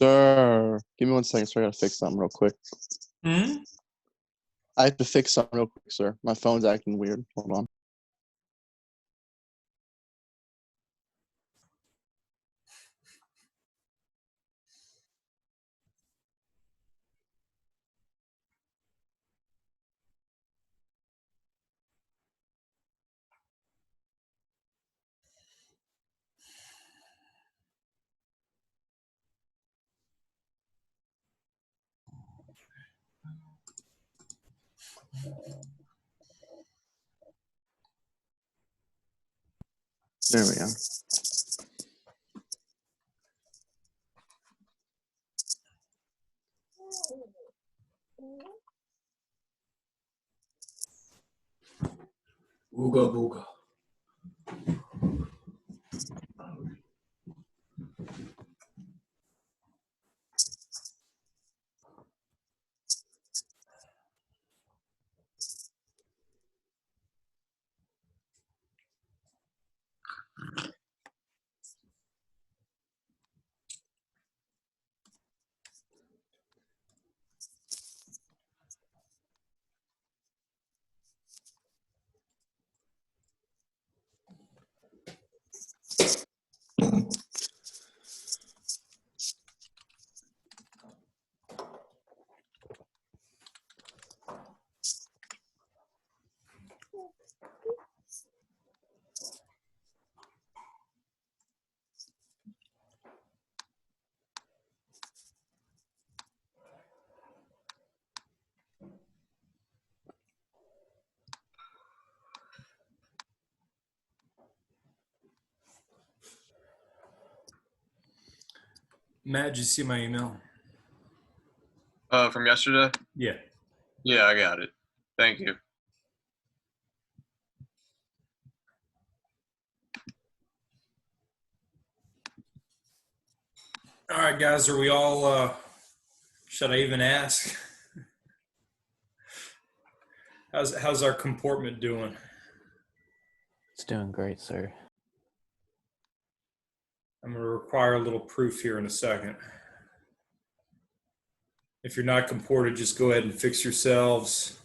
Sir, give me 1 second, sir. I gotta fix something real quick. Hmm? I have to fix something real quick, sir. My phone's acting weird. Hold on. There we go. Ooga booga. Matt, did you see my email? From yesterday? Yeah. Yeah, I got it. Thank you. All right, guys, are we all, should I even ask? How's our comportment doing? It's doing great, sir. I'm going to require a little proof here in a second. If you're not comported, just go ahead and fix yourselves.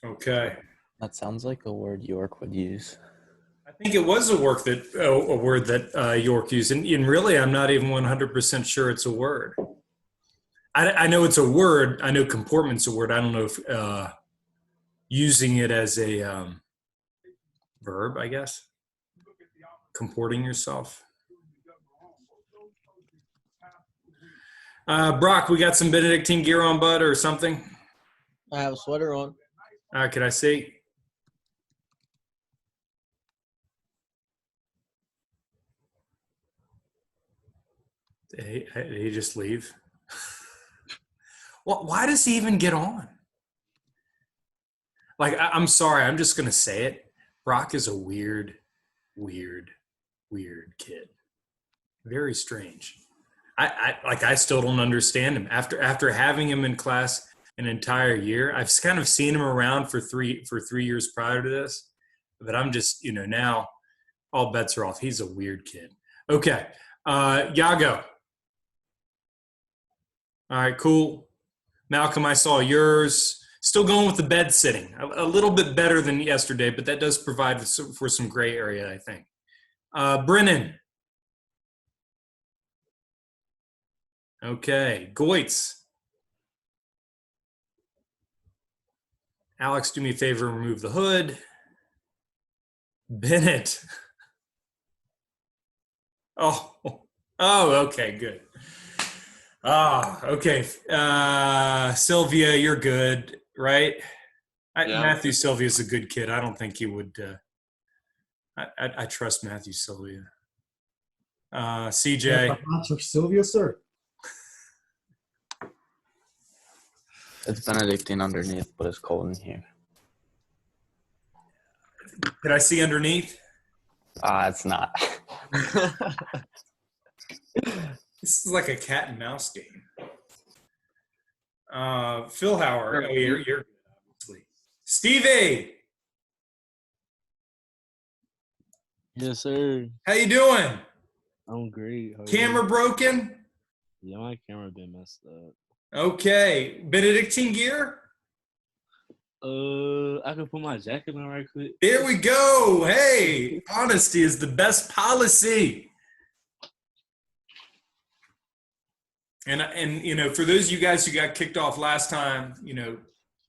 Okay. That sounds like a word York would use. I think it was a word that York used, and really, I'm not even 100% sure it's a word. I know it's a word. I know comportment's a word. I don't know if using it as a verb, I guess. Comporting yourself. Brock, we got some Benedictine gear on, bud, or something? I have a sweater on. Can I see? Did he just leave? Well, why does he even get on? Like, I'm sorry, I'm just going to say it. Brock is a weird kid. Very strange. I still don't understand him. After having him in class an entire year, I've kind of seen him around for 3 years prior to this, but I'm just, now all bets are off. He's a weird kid. Okay. Yago. All right, cool. Malcolm, I saw yours. Still going with the bed sitting. A little bit better than yesterday, but that does provide for some gray area, I think. Brennan. Okay. Goitz. Alex, do me a favor and remove the hood. Bennett. Oh, okay, good. Okay. Sylvia, you're good, right? Yeah. Matthew Sylvia's a good kid. I don't think he would. I trust Matthew Sylvia. CJ. Patrick Sylvia, sir. It's Benedictine underneath, but it's cold in here. Could I see underneath? It's not. This is like a cat and mouse game. Phil Howard. Oh, you're good, obviously. Stevie. Yes, sir. How you doing? I'm great. How are Camera you? broken? Yeah, my camera been messed up. Okay. Benedictine gear? I can put my jacket on right quick. There we go. Hey, honesty is the best policy. And you know, for those of you guys who got kicked off last time, you know,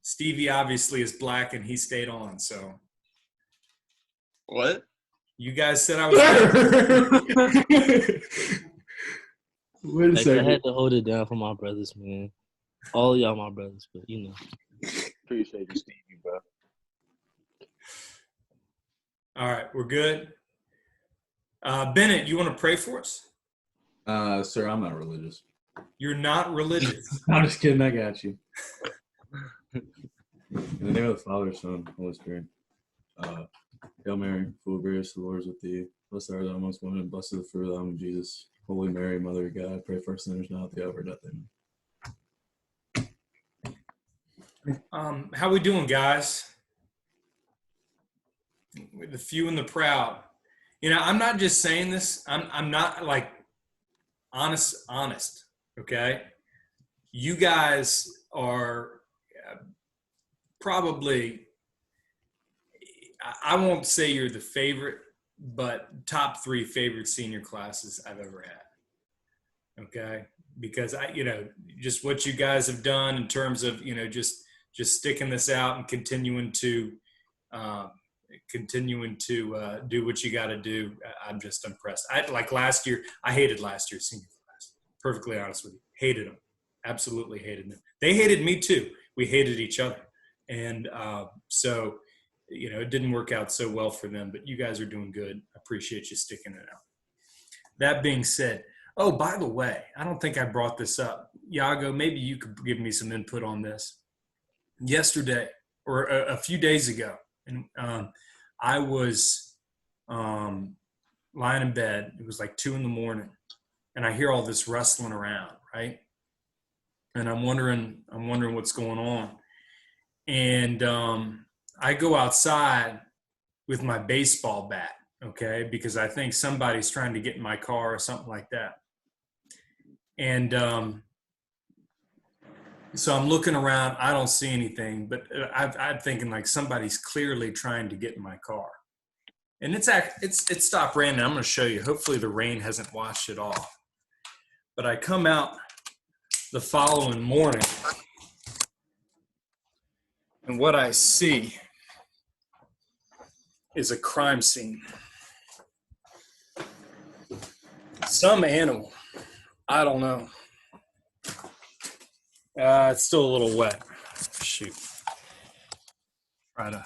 Stevie obviously is black and he stayed on. So What? you guys said I was. Wait a Like, I second. had to hold it down for my brothers, man. All y'all my brothers, but you know. Appreciate you, Stevie, bro. All right, we're good. Bennett, you want to pray for us? Sir, I'm not religious. You're not religious. I'm just kidding. I got you. In the name of the Father, Son, Holy Spirit. Hail Mary, full of grace, the Lord is with thee. Blessed art thou amongst women, and blessed is the fruit of thy womb, Jesus. Holy Mary, Mother of God, pray for us sinners now at the hour of our death. Amen. How we doing, guys? With the few and the proud. You know, I'm not just saying this. I'm not like honest. Okay, you guys are probably. I won't say you're the favorite, but top 3 favorite senior classes I've ever had. Okay, because you know, just what you guys have done in terms of, you know, just sticking this out and continuing to do what you got to do. I'm just impressed. Like last year, I hated last year's senior class. Perfectly honest with you, hated them, absolutely hated them. They hated me too. We hated each other, and so you know, it didn't work out so well for them. But you guys are doing good. I appreciate you sticking it out. That being said, oh, by the way, I don't think I brought this up. Iago, maybe you could give me some input on this. Yesterday, or a few days ago, and I was lying in bed. It was like 2 a.m, and I hear all this rustling around, right? And I'm wondering what's going on. And I go outside with my baseball bat, okay, because I think somebody's trying to get in my car or something like that. And so I'm looking around. I don't see anything, but I'm thinking like somebody's clearly trying to get in my car. And it stopped raining. I'm going to show you. Hopefully the rain hasn't washed it off. But I come out the following morning, and what I see is a crime scene. Some animal. I don't know. It's still a little wet. Shoot. Try to.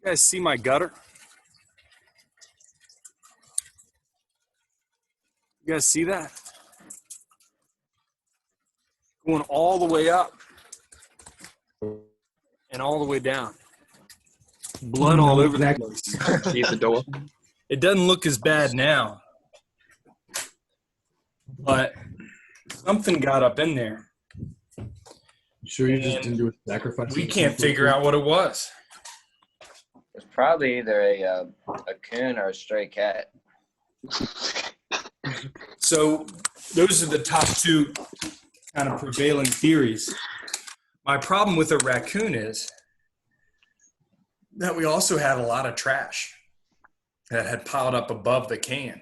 You guys see my gutter? You guys see that? Going all the way up and all the way down. Blood all over the place. See the door. It doesn't look as bad now, but something got up in there. You sure you just didn't do a sacrifice? We can't figure out what it was. It's probably either a coon or a stray cat. So those are the top 2 kind of prevailing theories. My problem with a raccoon is that we also had a lot of trash that had piled up above the can.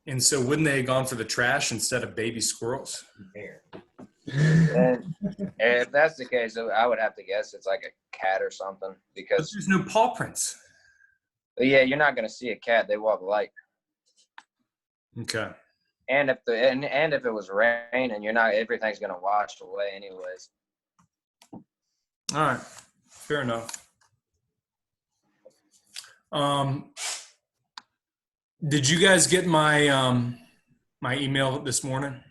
And so wouldn't they have gone for the trash instead of baby squirrels? And if that's the case, I would have to guess it's like a cat or something, But because there's no paw prints. yeah, you're not going to see a cat. They walk light. Okay. And if and if it was raining, everything's going to wash away anyways. All right. Fair enough. Did you guys get my my email this morning?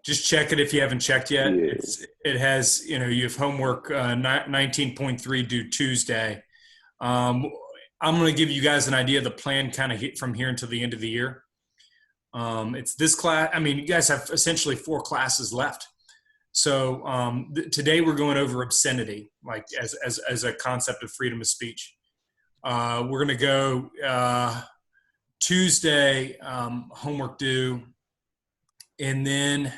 Just check it if you haven't checked yet. Yeah. It has, you know, you have homework 19.3 due Tuesday. I'm going to give you guys an idea of the plan kind of from here until the end of the year. It's this class. I mean, you guys have essentially 4 classes left. So today we're going over obscenity, like as a concept of freedom of speech. We're going to go Tuesday, homework due. And then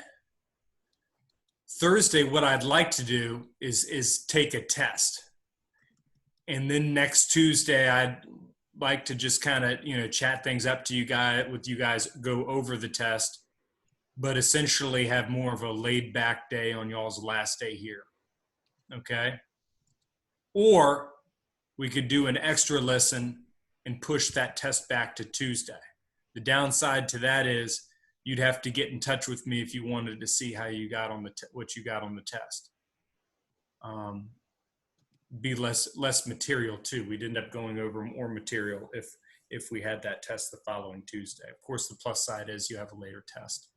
Thursday, what I'd like to do is take a test. And then next Tuesday, I'd like to just kind of, chat things up to you guys, go over the test, but essentially have more of a laid back day on y'all's last day here. Okay. Or we could do an extra lesson and push that test back to Tuesday. The downside to that is you'd have to get in touch with me if you wanted to see how you got on what you got on the test. Be less material too. We'd end up going over more material if we had that test the following Tuesday. Of course, the plus side is you have a later test.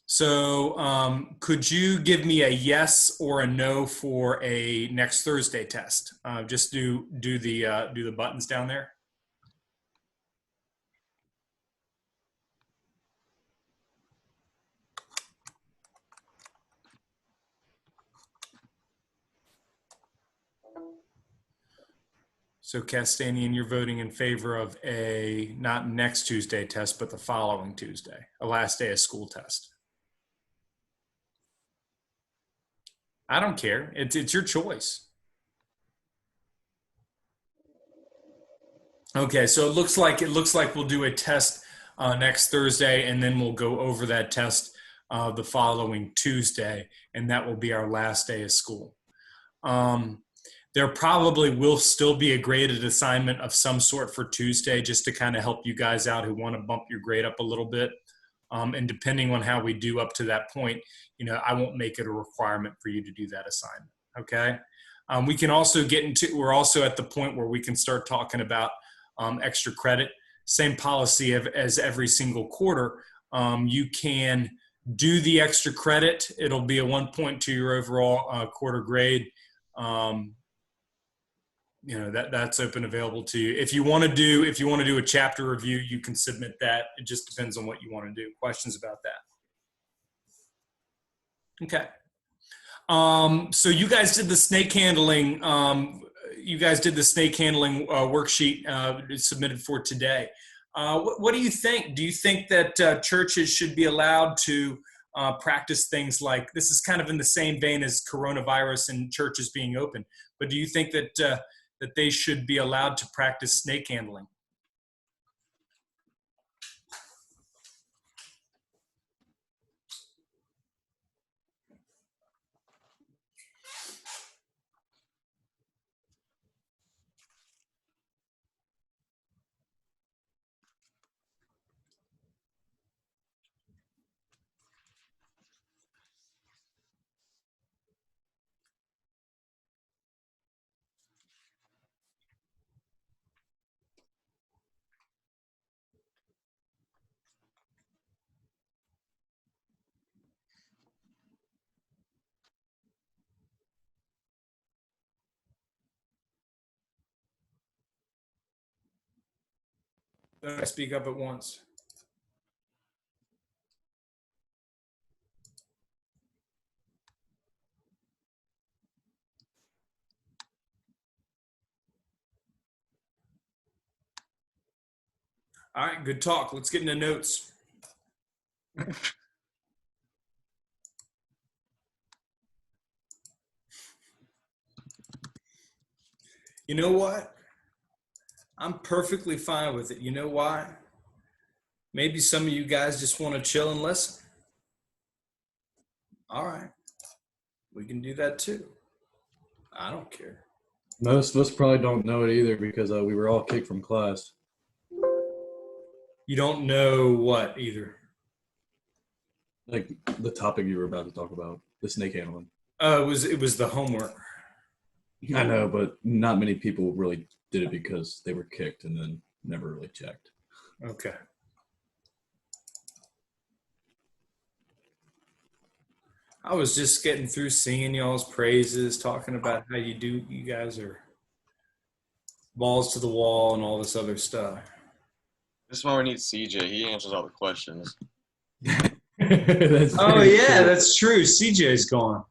So could you give me a yes or a no for a next Thursday test? Just do the buttons down there. So Castanian, you're voting in favor of a not next Tuesday test, but the following Tuesday, a last day of school test. I don't care. It's your choice. Okay, so it looks like we'll do a test next Thursday, and then we'll go over that test the following Tuesday, and that will be our last day of school. There probably will still be a graded assignment of some sort for Tuesday, just to kind of help you guys out who want to bump your grade up a little bit. And depending on how we do up to that point, I won't make it a requirement for you to do that assignment. Okay. We can also we're also at the point where we can start talking about extra credit. Same policy as every single quarter. You can do the extra credit. It'll be a 1 point to your overall quarter grade. That's open, available to you. If you want to do a chapter review, you can submit that. It just depends on what you want to do. Questions about that? Okay. So you guys did the snake handling. Worksheet submitted for today. What do you think? Do you think that churches should be allowed to practice things like this? Is kind of in the same vein as coronavirus and churches being open, but do you think that they should be allowed to practice snake handling? I speak up at once. All right, good talk. Let's get into notes. You know what? I'm perfectly fine with it. You know why? Maybe some of you guys just want to chill and listen. All right. We can do that too. I don't care. Most of us probably don't know it either because we were all kicked from class. You don't know what either? Like the topic you were about to talk about, the snake handling. It was the homework. I know, but not many people really did it because they were kicked and then never really checked. Okay. I was just getting through singing y'all's praises, talking about how you guys are balls to the wall and all this other stuff. This is why we need CJ. He answers all the questions. That's Oh very yeah, true. that's true. CJ's gone.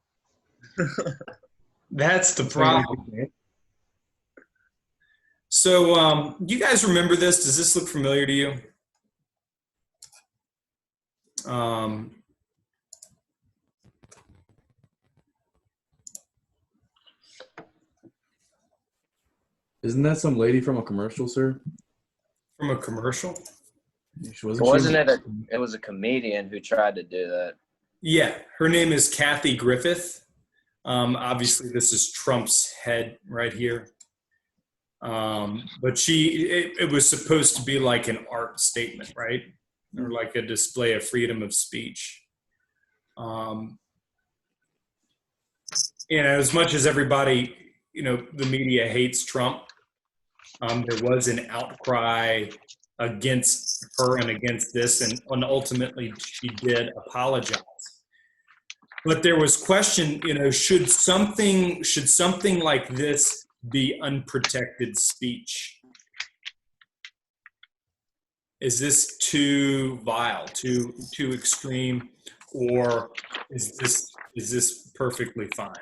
That's the problem. So, you guys remember this? Does this look familiar to you? Isn't that some lady from a commercial, sir? From a commercial? Wasn't it it was a comedian who tried to do that. Yeah, her name is Kathy Griffith. Obviously, this is Trump's head right here. But it was supposed to be like an art statement, right? Or like a display of freedom of speech. As much as everybody, the media hates Trump, there was an outcry against her and against this, and ultimately she did apologize. But there was question, should something like this be unprotected speech? Is this too vile, too extreme, or is this perfectly fine?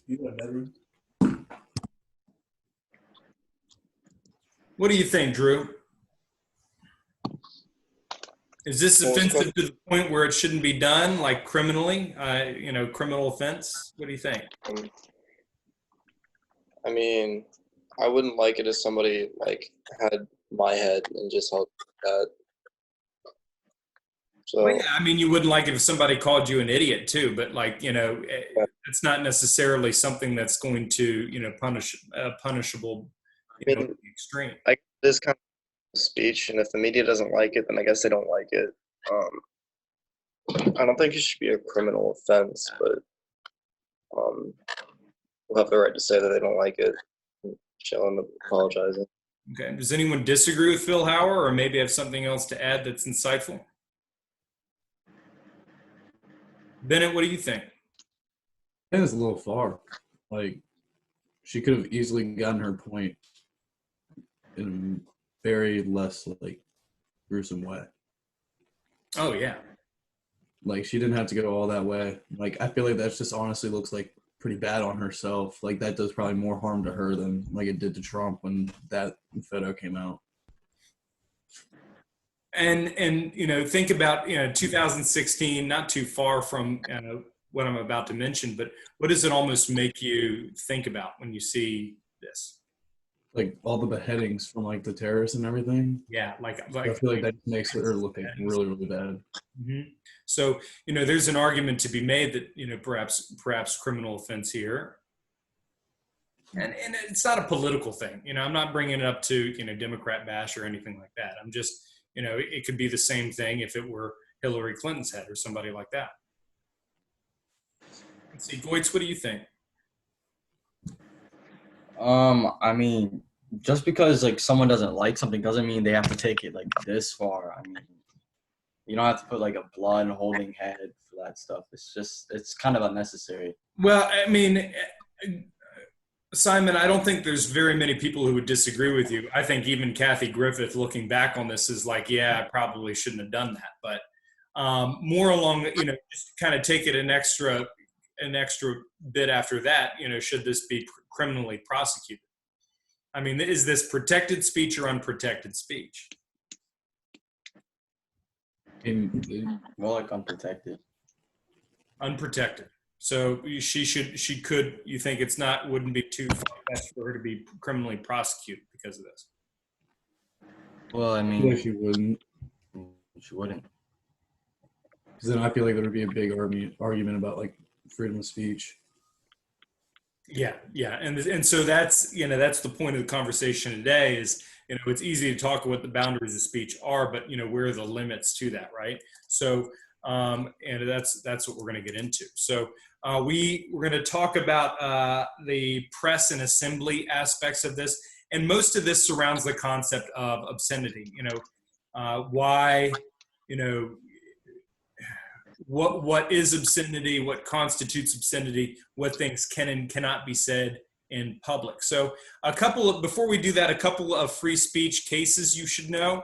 You got a bedroom? What do you think, Drew? Is this offensive to the point where it shouldn't be done, like criminally, criminal offense? What do you think? I mean, I wouldn't like it if somebody like had my head and just held that. So Well, yeah, I mean, you wouldn't like it if somebody called you an idiot too, but it's not necessarily something that's going to, punishable, I to mean, the extreme. like this kind of speech, and if the media doesn't like it, then I guess they don't like it. I don't think it should be a criminal offense, but we'll have the right to say that they don't like it. Show them apologizing. Okay. Does anyone disagree with Phil Hauer, or maybe have something else to add that's insightful? Bennett, what do you think? I think it's a little far. Like, she could have easily gotten her point in a very less, gruesome way. Oh, yeah. Like, she didn't have to go all that way. Like, I feel like that just honestly looks like pretty bad on herself. Like, that does probably more harm to her than, it did to Trump when that photo came out. And think about 2016, not too far from what I'm about to mention, but what does it almost make you think about when you see this? Like all the beheadings from the terrorists and everything. Yeah, I feel like that makes her look really, really bad. Mm-hmm. So there's an argument to be made that perhaps criminal offense here. And it's not a political thing. I'm not bringing it up to Democrat bash or anything like that. I'm just it could be the same thing if it were Hillary Clinton's head or somebody like that. Let's see, Goitz, what do you think? I mean, just because someone doesn't like something doesn't mean they have to take it this far. I mean, you don't have to put a blood holding head for that stuff. It's kind of unnecessary. Well, I mean, Simon, I don't think there's very many people who would disagree with you. I think even Kathy Griffith, looking back on this, is yeah, I probably shouldn't have done that. But more along, just kind of take it an extra bit after that. Should this be criminally prosecuted? I mean, is this protected speech or unprotected speech? More unprotected. Unprotected. So you think wouldn't be too fast for her to be criminally prosecuted because of this? Well, I I feel mean, like she wouldn't. she wouldn't. Because then I feel like there would be a big argument about freedom of speech. Yeah, and so that's the point of the conversation today. Is it's easy to talk what the boundaries of speech are, but where are the limits to that, right? So and that's what we're going to get into. So we're going to talk about the press and assembly aspects of this, and most of this surrounds the concept of obscenity. Why what is obscenity, what constitutes obscenity, what things can and cannot be said in public. So before we do that, a couple of free speech cases you should know.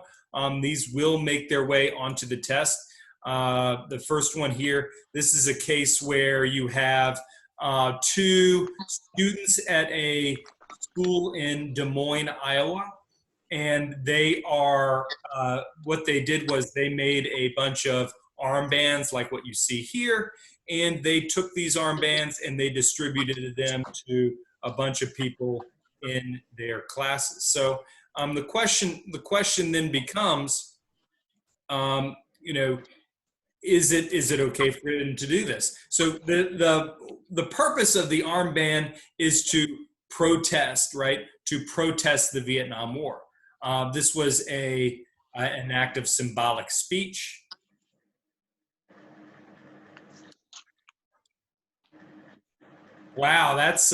These will make their way onto the test. The first one here, this is a case where you have two students at a school in Des Moines, Iowa, and they are, what they did was they made a bunch of armbands like what you see here, and they took these armbands and they distributed them to a bunch of people in their classes. So the question then becomes, is it okay for them to do this? So the purpose of the armband is to protest, right? To protest the Vietnam War. This was an act of symbolic speech. Wow, that's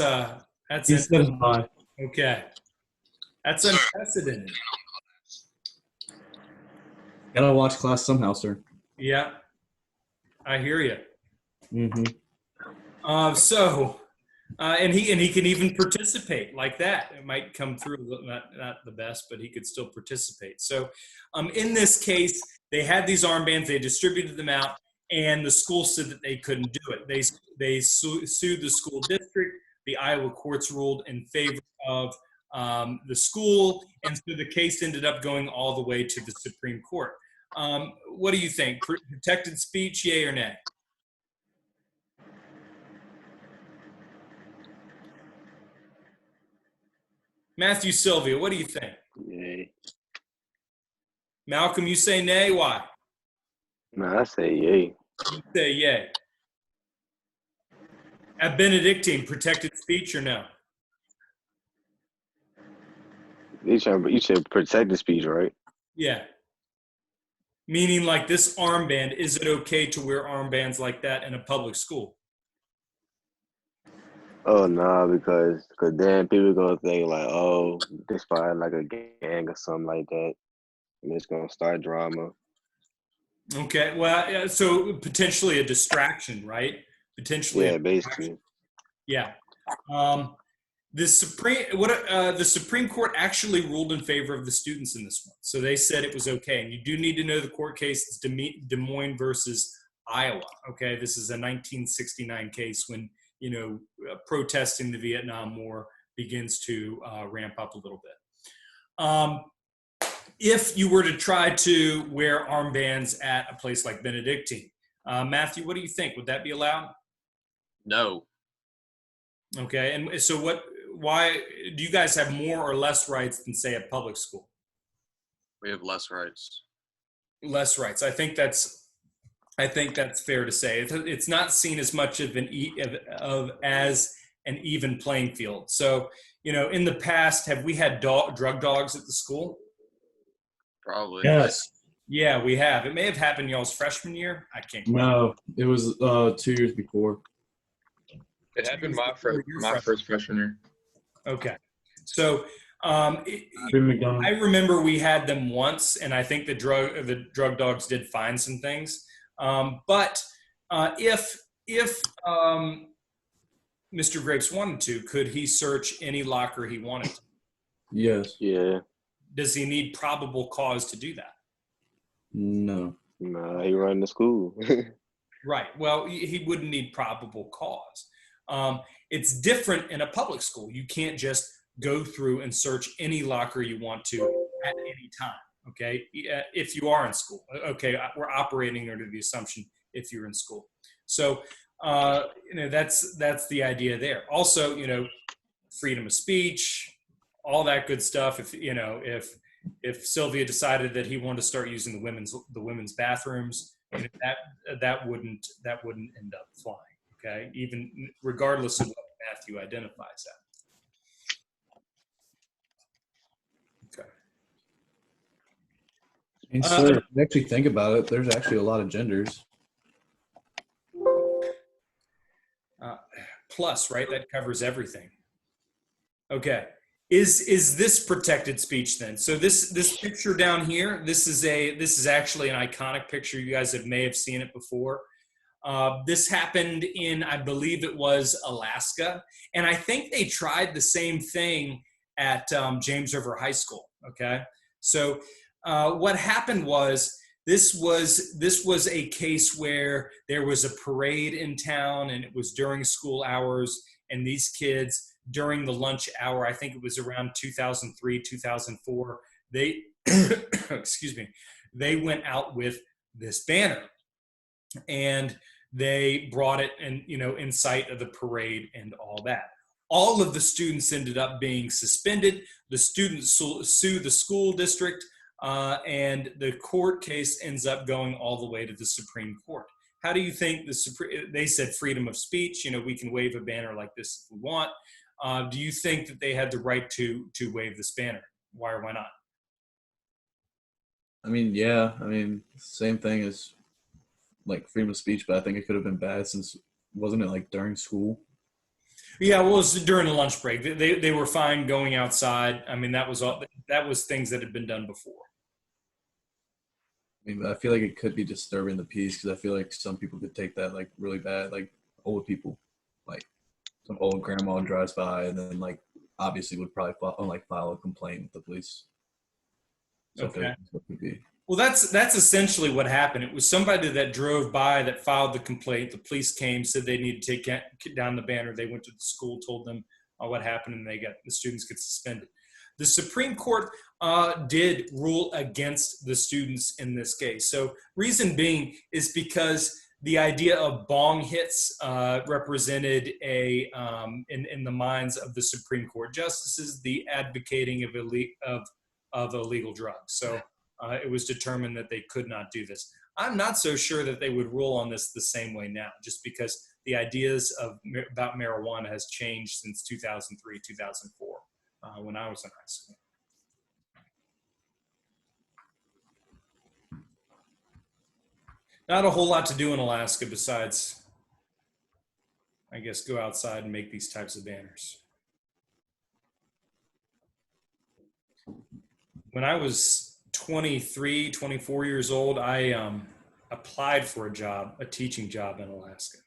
He said hi. okay. That's unprecedented. Gotta watch class somehow, sir. Yeah, I hear you. Mm-hmm. And he can even participate like that. It might come through not the best, but he could still participate. So, in this case, they had these armbands. They distributed them out, and the school said that they couldn't do it. They sued the school district. The Iowa courts ruled in favor of the school, and so the case ended up going all the way to the Supreme Court. What do you think? Protected speech, yay or nay? Matthew Sylvia, what do you think? Yay. Malcolm, you say nay. Why? No, I say yay. You say yay. At Benedictine, protected speech or no? You said protected speech, right? Yeah. Meaning like this armband, is it okay to wear armbands like that in a public school? Oh no, because then people gonna think like, oh, this probably like a gang or something like that, and it's gonna start drama. Okay, well, yeah, so potentially a distraction, right? Potentially. Yeah, basically. Yeah. The Supreme Court actually ruled in favor of the students in this one. So they said it was okay. And you do need to know the court case. It's Des Moines versus Iowa. Okay, this is a 1969 case when, protesting the Vietnam War begins to ramp up a little bit. If you were to try to wear armbands at a place like Benedictine, Matthew, what do you think? Would that be allowed? No. Okay, and so why do you guys have more or less rights than, say, a public school? We have less rights. Less rights. I think that's fair to say. It's not seen as much of as an even playing field. So, in the past, have we had drug dogs at the school? Probably. Yes. Yeah, we have. It may have happened y'all's freshman year. I can't. No, it was 2 years before. It happened my first freshman year. Okay. So I McDonald. remember we had them once, and I think the drug dogs did find some things. But if Mr. Grapes wanted to, could he search any locker he wanted to? Yes. Yeah. Does he need probable cause to do that? No. Nah, he run the school. Right. Well, he wouldn't need probable cause. It's different in a public school. You can't just go through and search any locker you want to at any time. Okay. If you are in school. Okay. We're operating under the assumption if you're in school. So, that's the idea there. Also, freedom of speech, all that good stuff. If Sylvia decided that he wanted to start using the women's bathrooms, that wouldn't end up flying. Okay, even regardless of what Matthew identifies as. Okay. And so, if you actually think about it, there's actually a lot of genders. Plus, right? That covers everything. Okay. Is this protected speech then? So this picture down here, this is actually an iconic picture. You guys may have seen it before. This happened in, I believe it was Alaska. And I think they tried the same thing at James River High School. Okay. So what happened was this was a case where there was a parade in town and it was during school hours, and these kids during the lunch hour, I think it was around 2003, 2004, they, excuse me, they went out with this banner and they brought it and, in sight of the parade and all that. All of the students ended up being suspended. The students sued the school district, and the court case ends up going all the way to the Supreme Court. How do you think they said freedom of speech, we can wave a banner like this if we want. Do you think that they had the right to wave this banner? Why or why not? I mean, yeah. I mean, same thing as like freedom of speech, but I think it could have been bad since wasn't it like during school? Yeah, well, it was during the lunch break. They were fine going outside. I mean, that was things that had been done before. I mean, I feel like it could be disturbing the peace because I feel like some people could take that like really bad, like old people, like some old grandma drives by and then like obviously would probably file a complaint with the police. So Okay. I feel like that's what it could be. Well, that's essentially what happened. It was somebody that drove by that filed the complaint. The police came, said they needed to take down the banner. They went to the school, told them what happened, and the students get suspended. The Supreme Court did rule against the students in this case. So reason being is because the idea of bong hits represented in the minds of the Supreme Court justices, the advocating of illegal drugs. So it was determined that they could not do this. I'm not so sure that they would rule on this the same way now, just because the ideas about marijuana has changed since 2003, 2004, when I was in high school. Not a whole lot to do in Alaska besides, I guess, go outside and make these types of banners. When I was 23, 24 years old, I applied for a teaching job in Alaska.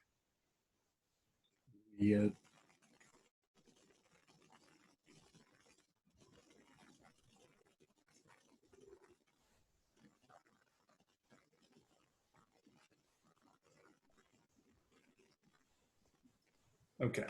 Yeah. Okay.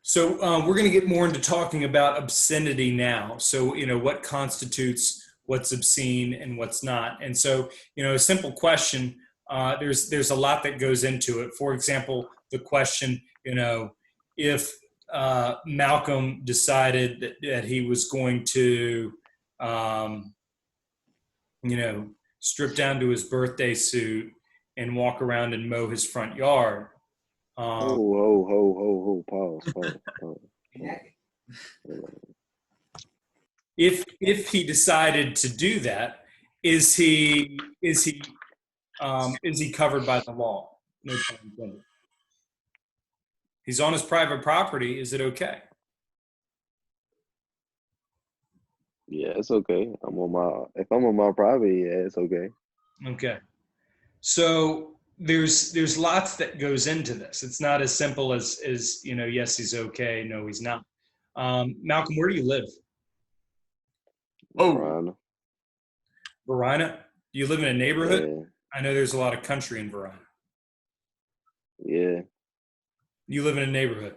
So we're going to get more into talking about obscenity now. So, what constitutes what's obscene and what's not. And so, a simple question, there's a lot that goes into it. For example, the question, if Malcolm decided that he was going to, strip down to his birthday suit and walk around and mow his front yard. Pause. If he decided to do that, is he covered by the law? No pun intended. He's on his private property. Is it okay? Yeah, it's okay. If I'm on my property, yeah, it's okay. Okay. So there's lots that goes into this. It's not as simple as yes, he's okay, no, he's not. Malcolm, where do you live? Verona. Verona? Do you live in a neighborhood? Yeah. I know there's a lot of country in Verona. Yeah. You live in a neighborhood.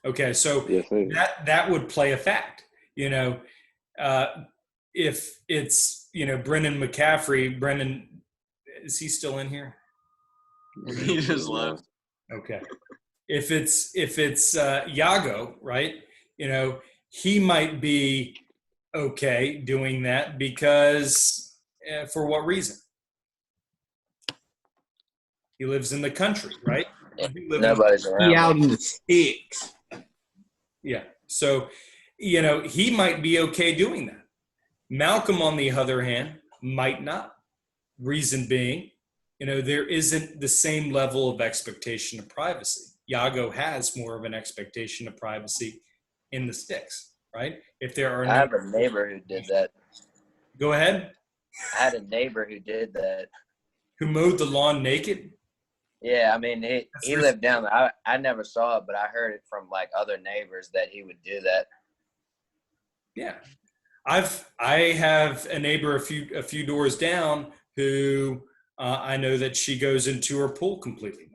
Okay, so Yes, sir. that would play a fact. If it's Brendan McCaffrey, Brendan, is he still in here? He just left. Okay. If it's Yago, right? He might be okay doing that because for what reason? He lives in the country, right? Nobody's around. He out in the sticks. Yeah. So, he might be okay doing that. Malcolm, on the other hand, might not. Reason being, there isn't the same level of expectation of privacy. Yago has more of an expectation of privacy in the sticks, right? If there are I have a neighbor who did that. Go ahead. I had a neighbor who did that. Who mowed the lawn naked? Yeah, I mean, he lived down there. I never saw it, but I heard it from like other neighbors that he would do that. Yeah. I have a neighbor a few doors down who I know that she goes into her pool completely naked.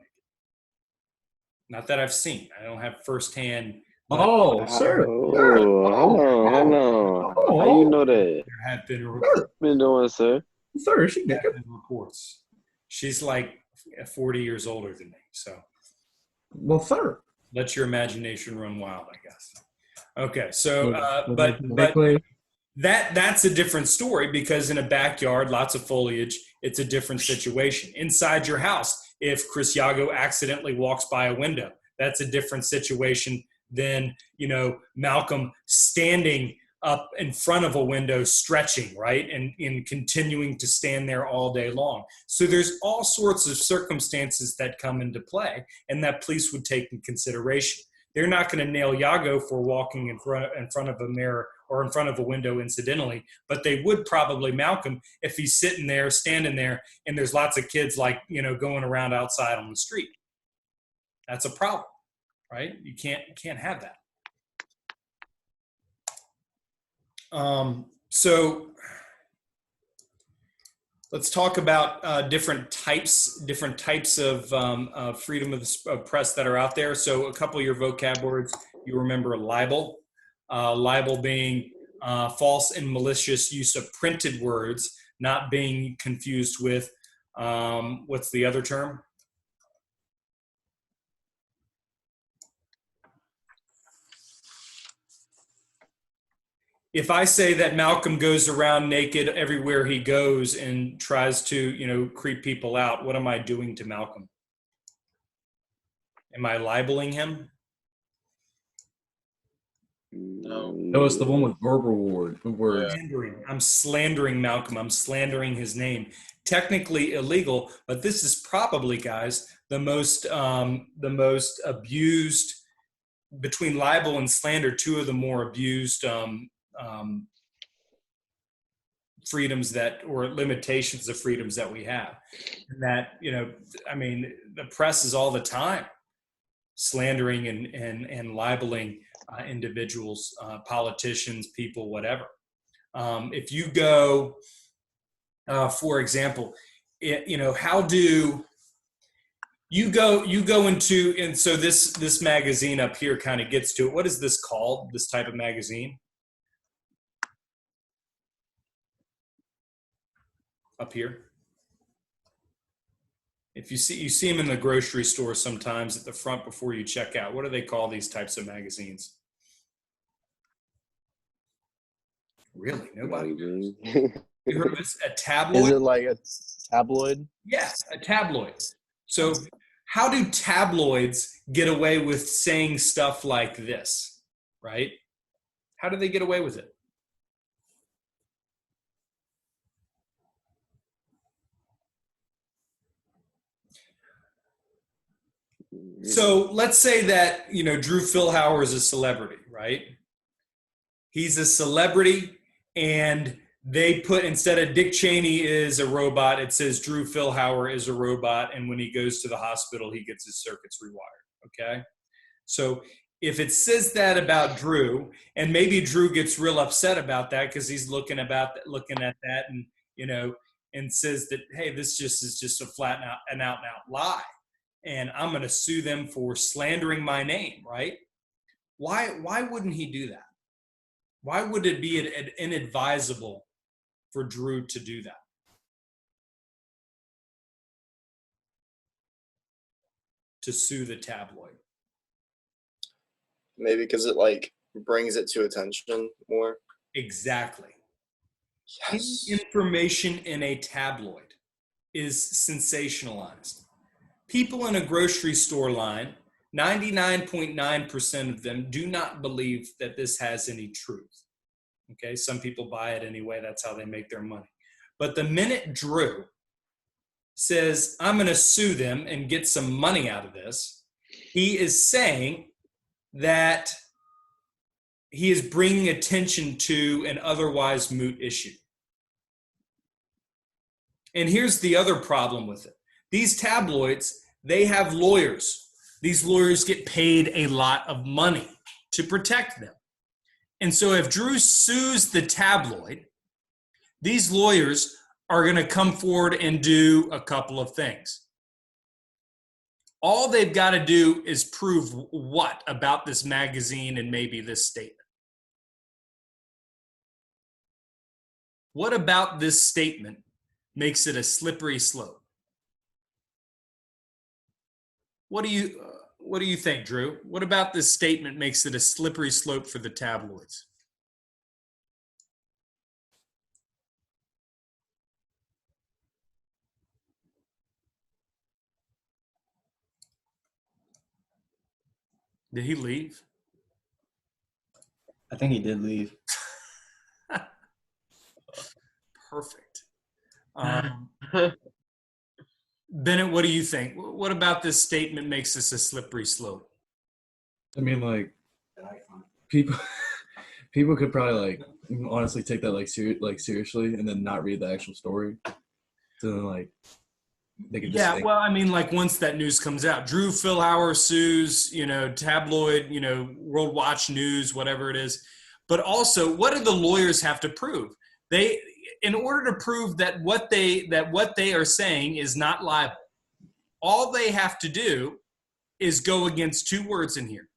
Not that I've seen. I don't have firsthand. Oh, sir. Hold on. How you know that? There have been reports. Been doing, sir? Sir, she There naked. have been reports. She's like 40 years older than me, so Well, sir. let your imagination run wild, I guess. Okay, so But but that's a different story because in a backyard, lots of foliage, it's a different situation. Inside your house, if Chris Yago accidentally walks by a window, that's a different situation than, Malcolm standing up in front of a window stretching, right? And continuing to stand there all day long. So there's all sorts of circumstances that come into play and that police would take in consideration. They're not going to nail Yago for walking in front of a mirror or in front of a window incidentally, but they would probably Malcolm if he's sitting there, standing there, and there's lots of kids going around outside on the street. That's a problem, right? You can't have that. So let's talk about different types of freedom of press that are out there. So a couple of your vocab words, you remember libel. Libel being false and malicious use of printed words, not being confused with, what's the other term? If I say that Malcolm goes around naked everywhere he goes and tries to, creep people out, what am I doing to Malcolm? Am I libeling him? No, it's the one with verbal words. I'm slandering Malcolm. I'm slandering his name. Technically illegal, but this is probably, guys, the most abused, between libel and slander, two of the more abused freedoms or limitations of freedoms that we have. And that, the press is all the time slandering and libeling individuals, politicians, people, whatever. If you go, for example, how do you go into, and so this magazine up here kind of gets to it. What is this called, this type of magazine? Up here. If you see them in the grocery store sometimes at the front before you check out, what do they call these types of magazines? Really? Nobody knows. You heard of this? A tabloid? Is it like a tabloid? Yes, a tabloid. So how do tabloids get away with saying stuff like this, right? How do they get away with it? So let's say that, Drew Philhauer is a celebrity, right? He's a celebrity, and they put, instead of Dick Cheney is a robot, it says Drew Philhauer is a robot, and when he goes to the hospital, he gets his circuits rewired, okay? So if it says that about Drew, and maybe Drew gets real upset about that because he's looking at that and, and says that, hey, this is just a flat and out lie. And I'm going to sue them for slandering my name, right? Why wouldn't he do that? Why would it be inadvisable for Drew to do that? To sue the tabloid? Maybe because it brings it to attention more. Exactly. Yes. Any information in a tabloid is sensationalized. People in a grocery store line, 99.9% of them do not believe that this has any truth. Okay, some people buy it anyway. That's how they make their money. But the minute Drew says, I'm going to sue them and get some money out of this, he is saying that he is bringing attention to an otherwise moot issue. And here's the other problem with it. These tabloids, they have lawyers. These lawyers get paid a lot of money to protect them. And so if Drew sues the tabloid, these lawyers are going to come forward and do a couple of things. All they've got to do is prove what about this magazine and maybe this statement. What about this statement makes it a slippery slope? What do you think, Drew? What about this statement makes it a slippery slope for the tabloids? Did he leave? I think he did leave. Perfect. Bennett, what do you think? What about this statement makes this a slippery slope? I mean, like, people could probably like honestly take that like seriously and then not read the actual story. So then, like, they could just think. Well, I mean, like, once that news comes out, Drew Philhauer sues, tabloid, World Watch News, whatever it is. But also, what do the lawyers have to prove? In order to prove that what they are saying is not libel, all they have to do is go against two words in here: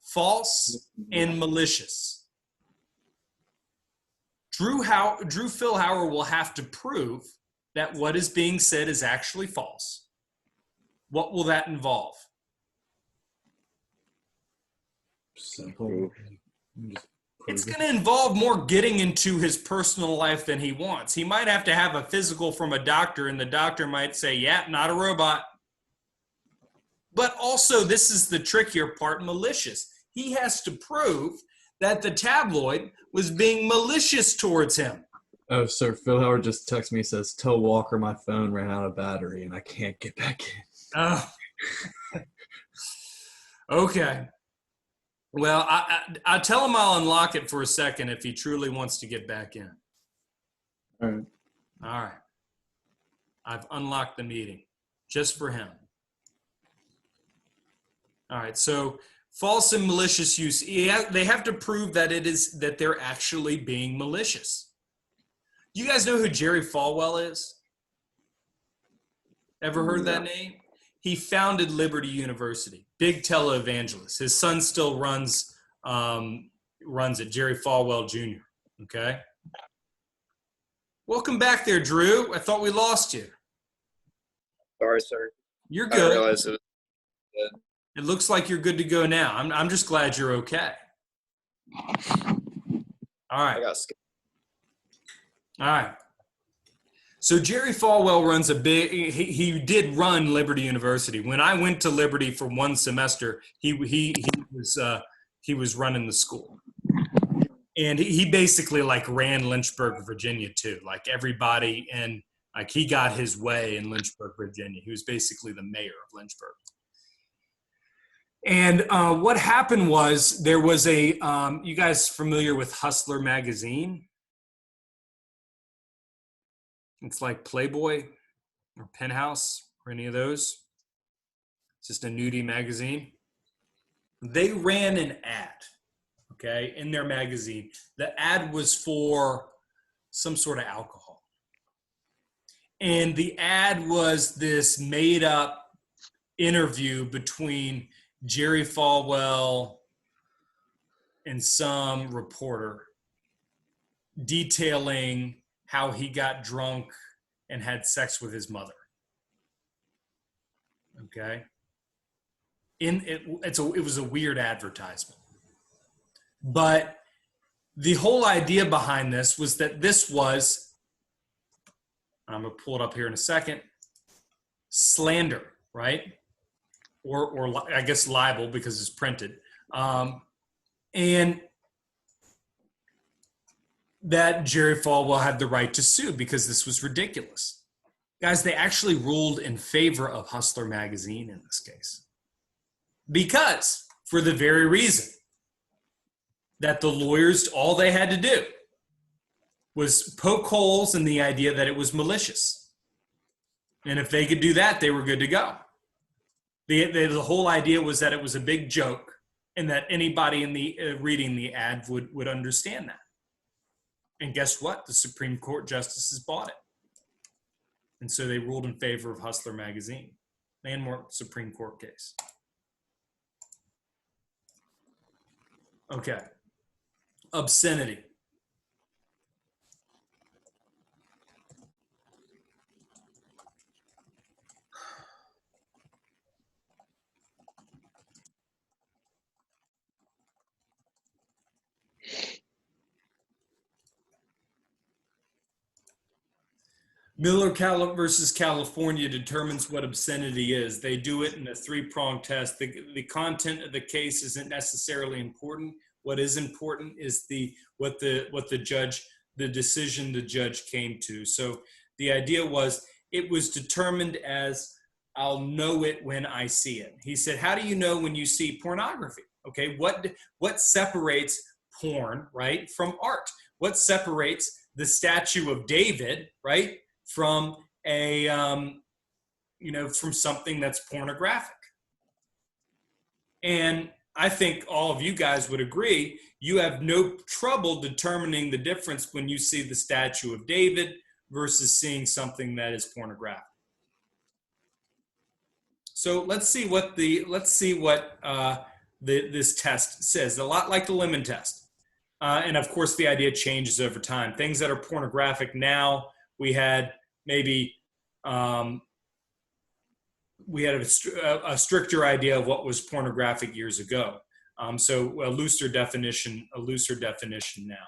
false and malicious. Drew Philhauer will have to prove that what is being said is actually false. What will that involve? Simple. It's going to involve more getting into his personal life than he wants. He might have to have a physical from a doctor, and the doctor might say, yeah, not a robot. But also, this is the trickier part, malicious. He has to prove that the tabloid was being malicious towards him. Oh, sir, Phil Howard just texted me, says, tell Walker my phone ran out of battery and I can't get back in. Oh. Okay. Well, I tell him I'll unlock it for a second if he truly wants to get back in. All right. All right. I've unlocked the meeting just for him. All right. So false and malicious use. They have to prove that they're actually being malicious. You guys know who Jerry Falwell is? Ever heard that name? He founded Liberty University. Big televangelist. His son still runs it, Jerry Falwell Jr. Okay? Welcome back there, Drew. I thought we lost you. Sorry, sir. You're I good. realized it was good. It looks like you're good to go now. I'm just glad you're okay. All right. I got scared. All right. So Jerry Falwell runs he did run Liberty University. When I went to Liberty for one semester, he was running the school. And he basically like ran Lynchburg, Virginia too. Like everybody, and like he got his way in Lynchburg, Virginia. He was basically the mayor of Lynchburg. And what happened was there was you guys familiar with Hustler magazine? It's like Playboy or Penthouse or any of those. It's just a nudie magazine. They ran an ad, okay, in their magazine. The ad was for some sort of alcohol. And the ad was this made-up interview between Jerry Falwell and some reporter detailing how he got drunk and had sex with his mother. Okay? It was a weird advertisement. But the whole idea behind this was that this was, I'm going to pull it up here in a second, slander, right? Or I guess libel because it's printed. And that Jerry Falwell had the right to sue because this was ridiculous. Guys, they actually ruled in favor of Hustler magazine in this case. Because, for the very reason that the lawyers, all they had to do was poke holes in the idea that it was malicious. And if they could do that, they were good to go. The whole idea was that it was a big joke and that anybody in the reading the ad would understand that. And guess what? The Supreme Court justices bought it. And so they ruled in favor of Hustler magazine. Landmark Supreme Court case. Okay. Obscenity. Miller versus California determines what obscenity is. They do it in a three-pronged test. The content of the case isn't necessarily important. What is important is what the decision the judge came to. So the idea was it was determined as I'll know it when I see it. He said, how do you know when you see pornography? Okay, what separates porn, right, from art? What separates the statue of David, right, from from something that's pornographic? And I think all of you guys would agree, you have no trouble determining the difference when you see the statue of David versus seeing something that is pornographic. So let's see what this test says. A lot like the Lemon test. And of course, the idea changes over time. Things that are pornographic now, we had maybe a stricter idea of what was pornographic years ago. So a looser definition now.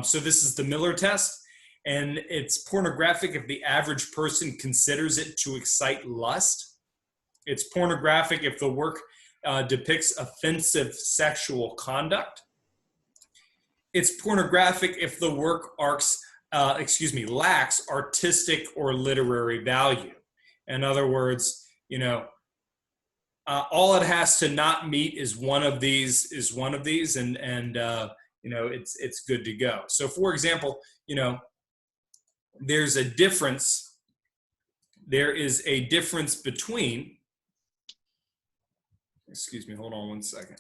So this is the Miller test, and it's pornographic if the average person considers it to excite lust. It's pornographic if the work depicts offensive sexual conduct. It's pornographic if the work lacks artistic or literary value. In other words, all it has to not meet is one of these, and it's good to go. So, for example, there is a difference between. Excuse me. Hold on one second.